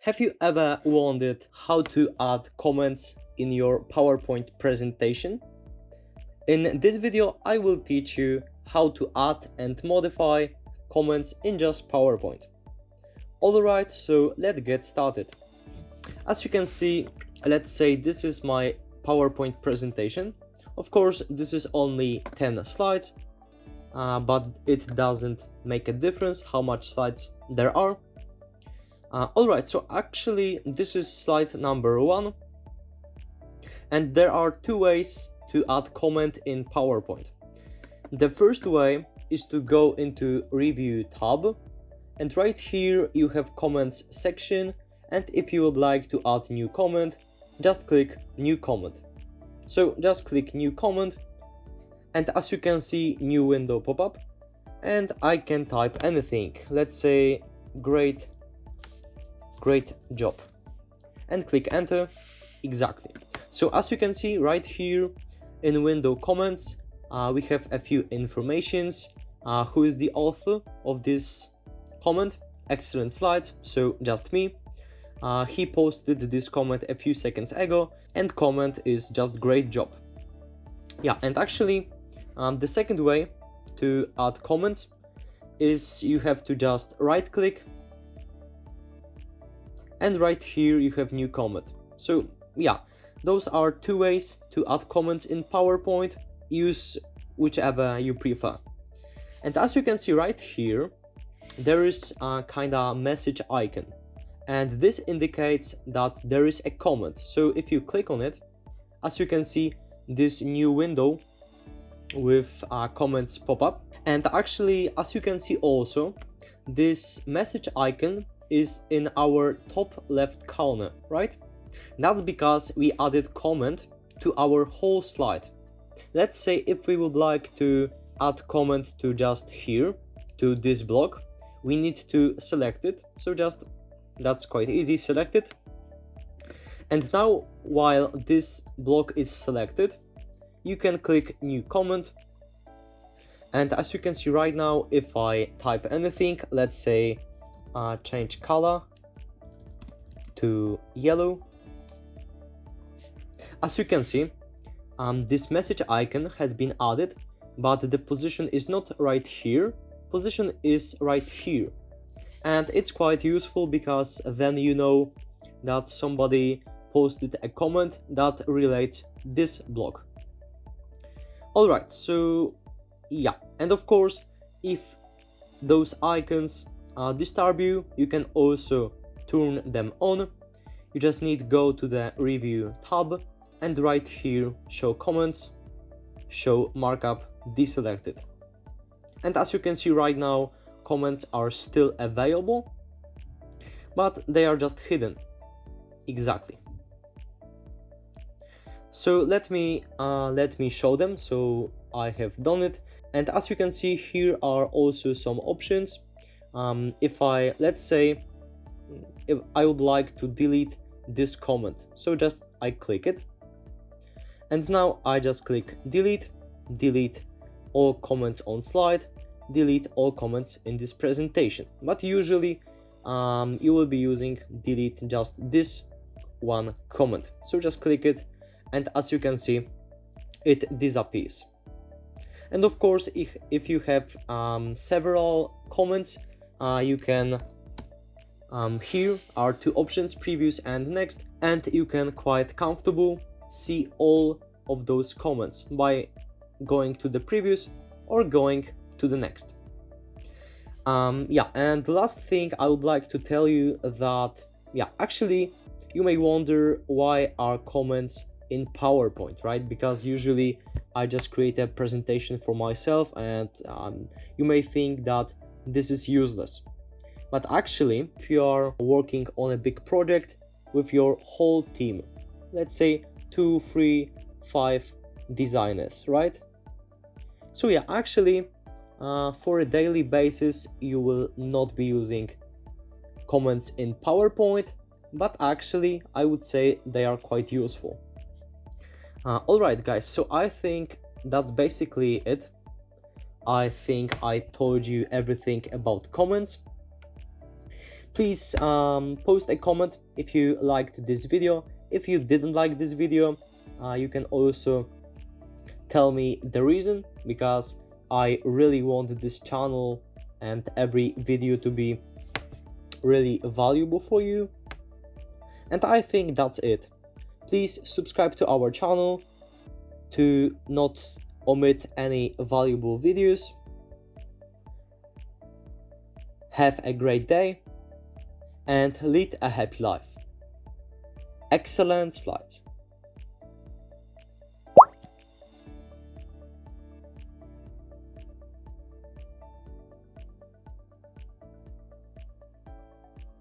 Have you ever wondered how to add comments in your PowerPoint presentation? In this video, I will teach you how to add and modify comments in just PowerPoint. Alright, so let's get started. As you can see, let's say this is my PowerPoint presentation. Of course, this is only 10 slides, but it doesn't make a difference how much slides there are. Alright, so actually this is slide number 1, and there are two ways to add comment in PowerPoint. The first way is to go into Review tab, and right here you have Comments section, and if you would like to add new comment, just click New Comment. So just click New Comment, and as you can see, new window pop up, and I can type anything. Let's say great job, and click enter. Exactly. So as you can see right here in window comments, we have a few informations. Who is the author of this comment? ExcellentSlides, so just me. He posted this comment a few seconds ago, and comment is just great job. Yeah, and actually the second way to add comments is you have to just right click, and right here you have new comment. So yeah, those are two ways to add comments in PowerPoint. Use whichever you prefer. And as you can see right here, there is a kind of message icon, and this indicates that there is a comment. So if you click on it, as you can see, this new window with comments pop up. And actually, as you can see also, this message icon is in our top left corner, right? That's because we added comment to our whole slide. Let's say if we would like to add comment to just here, to this block, we need to select it. So just, that's quite easy, select it. And now while this block is selected, you can click New Comment. And as you can see right now, if I type anything, let's say change color to yellow. As you can see, this message icon has been added, but the position is not right here. Position is right here, and it's quite useful because then you know that somebody posted a comment that relates this block. Alright, so yeah, and of course, if those icons disturb you, you can also turn them on. You just need to go to the Review tab, and right here show comments, show markup deselected. And as you can see right now, comments are still available, but they are just hidden. Exactly. So let me show them. So I have done it, and as you can see, here are also some options. If let's say if I would like to delete this comment, so just I click it, and now I just click delete all comments on slide, delete all comments in this presentation. But usually you will be using delete just this one comment. So just click it, and as you can see, it disappears. And of course, if you have several comments, you can here are two options, previous and next, and you can quite comfortable see all of those comments by going to the previous or going to the next. Yeah, and the last thing I would like to tell you that, yeah, actually you may wonder why are comments in PowerPoint, right? Because usually I just create a presentation for myself, and you may think that this is useless. But actually, if you are working on a big project with your whole team, let's say 2, 3, 5 designers, right? So yeah, actually for a daily basis you will not be using comments in PowerPoint, but actually I would say they are quite useful. Alright guys, so I think that's basically it. I think I told you everything about comments. Please post a comment if you liked this video. If you didn't like this video, you can also tell me the reason, because I really want this channel and every video to be really valuable for you. And I think that's it. Please subscribe to our channel to not omit any valuable videos. Have a great day and lead a happy life. Excellent slides.